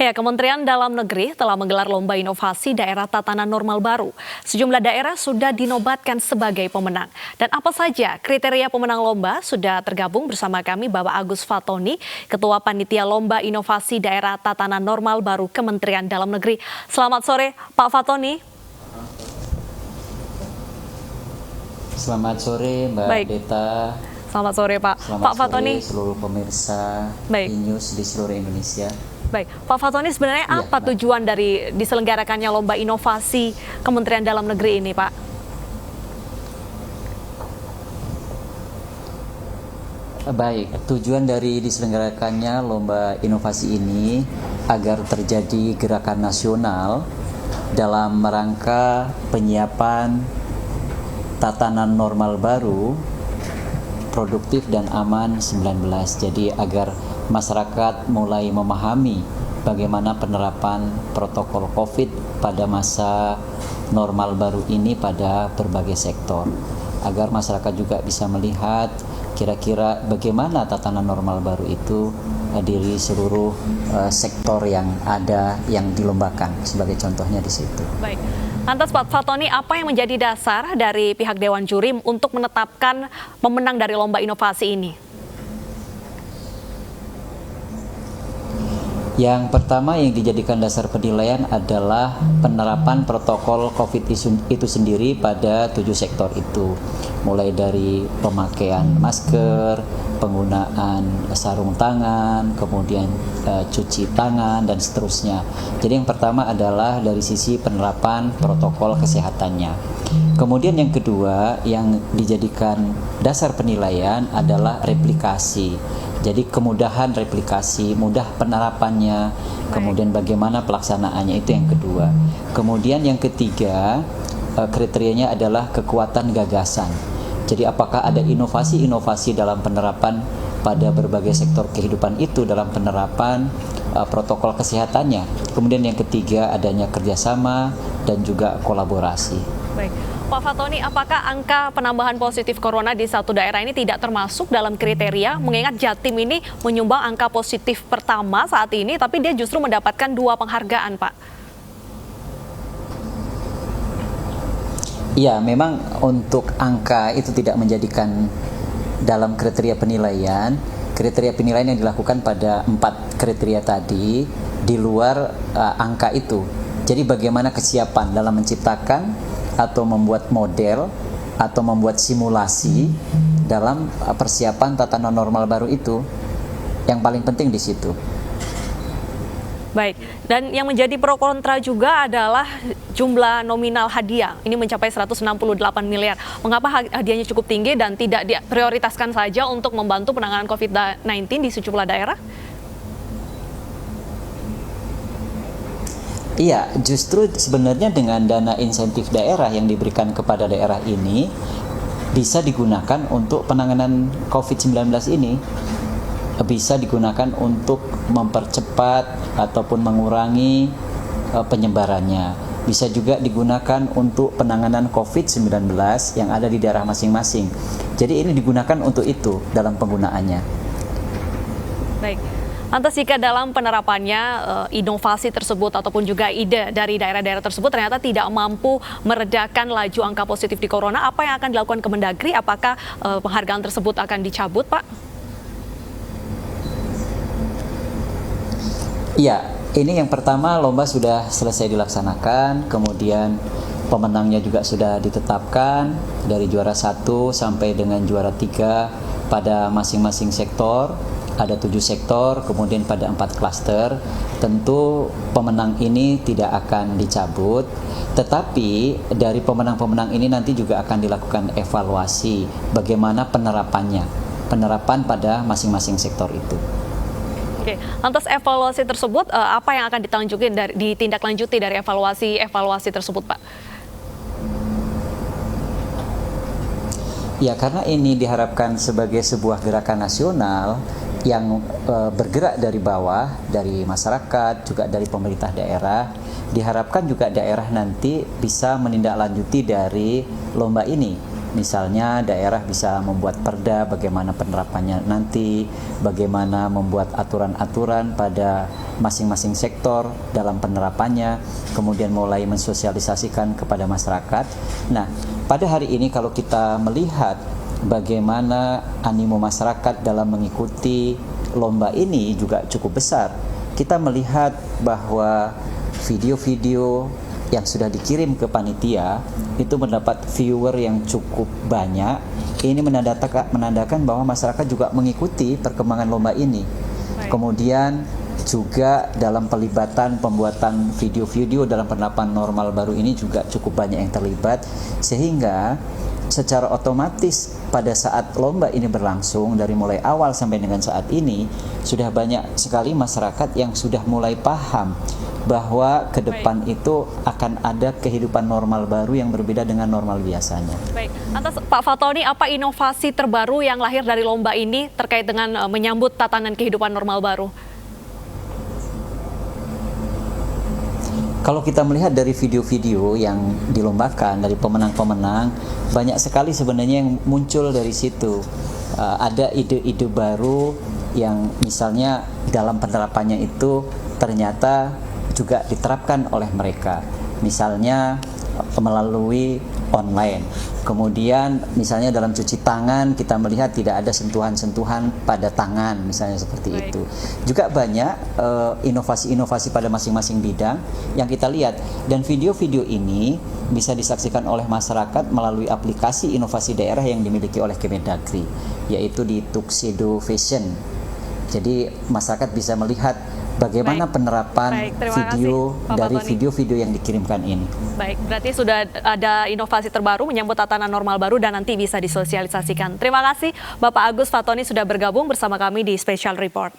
Ya, Kementerian Dalam Negeri telah menggelar lomba inovasi daerah tatanan normal baru. Sejumlah daerah sudah dinobatkan sebagai pemenang. Dan apa saja kriteria pemenang lomba sudah tergabung bersama kami Bapak Agus Fatoni, Ketua Panitia Lomba Inovasi Daerah Tatanan Normal Baru Kementerian Dalam Negeri. Selamat sore, Pak Fatoni. Selamat sore, Mbak Deta. Selamat sore, Pak. Selamat Pak Fatoni. sore seluruh pemirsa E-News di seluruh Indonesia. Baik, Pak Fatoni, sebenarnya apa tujuan dari diselenggarakannya lomba inovasi Kementerian Dalam Negeri ini, Pak? Baik, tujuan dari diselenggarakannya lomba inovasi ini agar terjadi gerakan nasional dalam rangka penyiapan tatanan normal baru, produktif dan aman 19. Jadi agar masyarakat mulai memahami bagaimana penerapan protokol COVID pada masa normal baru ini pada berbagai sektor. Agar masyarakat juga bisa melihat kira-kira bagaimana tatanan normal baru itu di seluruh sektor yang ada yang dilombakan. Sebagai contohnya di situ. Baik. Lantas Pak Fatoni, apa yang menjadi dasar dari pihak Dewan Juri untuk menetapkan pemenang dari lomba inovasi ini? Yang pertama yang dijadikan dasar penilaian adalah penerapan protokol COVID itu sendiri pada 7 sektor itu. Mulai dari pemakaian masker, penggunaan sarung tangan, kemudian cuci tangan, dan seterusnya. Jadi yang pertama adalah dari sisi penerapan protokol kesehatannya. Kemudian yang kedua yang dijadikan dasar penilaian adalah replikasi. Jadi kemudahan replikasi, mudah penerapannya, kemudian bagaimana pelaksanaannya, itu yang kedua. Kemudian yang ketiga, kriterianya adalah kekuatan gagasan. Jadi apakah ada inovasi-inovasi dalam penerapan pada berbagai sektor kehidupan itu dalam penerapan protokol kesehatannya. Kemudian yang ketiga adanya kerjasama dan juga kolaborasi. Baik. Pak Fatoni, apakah angka penambahan positif corona di satu daerah ini tidak termasuk dalam kriteria, mengingat Jatim ini menyumbang angka positif pertama saat ini, tapi dia justru mendapatkan 2 penghargaan, Pak? Iya, memang untuk angka itu tidak menjadikan dalam kriteria penilaian. Kriteria penilaian yang dilakukan pada 4 kriteria tadi di luar angka itu. Jadi bagaimana kesiapan dalam menciptakan atau membuat model atau membuat simulasi dalam persiapan tatanan normal baru itu, yang paling penting di situ. Baik, dan yang menjadi pro kontra juga adalah jumlah nominal hadiah. Ini mencapai 168 miliar. Mengapa hadiahnya cukup tinggi dan tidak diprioritaskan saja untuk membantu penanganan COVID-19 di sejumlah daerah? Iya, justru sebenarnya dengan dana insentif daerah yang diberikan kepada daerah ini bisa digunakan untuk penanganan COVID-19 ini. Bisa digunakan untuk mempercepat ataupun mengurangi penyebarannya. Bisa juga digunakan untuk penanganan COVID-19 yang ada di daerah masing-masing. Jadi ini digunakan untuk itu dalam penggunaannya. Baik. Lantas jika dalam penerapannya inovasi tersebut ataupun juga ide dari daerah-daerah tersebut ternyata tidak mampu meredakan laju angka positif di corona, apa yang akan dilakukan Kemendagri? Apakah penghargaan tersebut akan dicabut, Pak? Iya, ini yang pertama lomba sudah selesai dilaksanakan, kemudian pemenangnya juga sudah ditetapkan dari juara 1 sampai dengan juara 3 pada masing-masing sektor. Ada 7 sektor, kemudian pada 4 klaster. Tentu pemenang ini tidak akan dicabut, tetapi dari pemenang-pemenang ini nanti juga akan dilakukan evaluasi bagaimana penerapan pada masing-masing sektor itu. Oke, lantas evaluasi tersebut apa yang akan ditindaklanjuti dari evaluasi tersebut, Pak? Ya, karena ini diharapkan sebagai sebuah gerakan nasional yang bergerak dari bawah, dari masyarakat, juga dari pemerintah daerah. Diharapkan juga daerah nanti bisa menindaklanjuti dari lomba ini Misalnya daerah bisa membuat perda bagaimana penerapannya nanti, bagaimana membuat aturan-aturan pada masing-masing sektor dalam penerapannya, kemudian mulai mensosialisasikan kepada masyarakat. Nah, pada hari ini kalau kita melihat bagaimana animo masyarakat dalam mengikuti lomba ini juga cukup besar. Kita melihat bahwa video-video yang sudah dikirim ke panitia itu mendapat viewer yang cukup banyak. Ini menandakan bahwa masyarakat juga mengikuti perkembangan lomba ini. Kemudian juga dalam pelibatan pembuatan video-video dalam penerapan normal baru ini juga cukup banyak yang terlibat, sehingga secara otomatis pada saat lomba ini berlangsung dari mulai awal sampai dengan saat ini sudah banyak sekali masyarakat yang sudah mulai paham bahwa ke depan itu akan ada kehidupan normal baru yang berbeda dengan normal biasanya. Baik, atas Pak Fatoni, apa inovasi terbaru yang lahir dari lomba ini terkait dengan menyambut tatanan kehidupan normal baru? Kalau kita melihat dari video-video yang dilombakan dari pemenang-pemenang, banyak sekali sebenarnya yang muncul dari situ. Ada ide-ide baru yang misalnya dalam penerapannya itu ternyata juga diterapkan oleh mereka. Misalnya melalui online. Kemudian misalnya dalam cuci tangan kita melihat tidak ada sentuhan-sentuhan pada tangan, misalnya seperti itu. Juga banyak inovasi-inovasi pada masing-masing bidang yang kita lihat, dan video-video ini bisa disaksikan oleh masyarakat melalui aplikasi inovasi daerah yang dimiliki oleh Kemendagri, yaitu di Tuxedo Fashion. Jadi masyarakat bisa melihat bagaimana penerapan video dari video-video yang dikirimkan ini. Baik, berarti sudah ada inovasi terbaru menyambut tatanan normal baru dan nanti bisa disosialisasikan. Terima kasih Bapak Agus Fatoni sudah bergabung bersama kami di Special Report.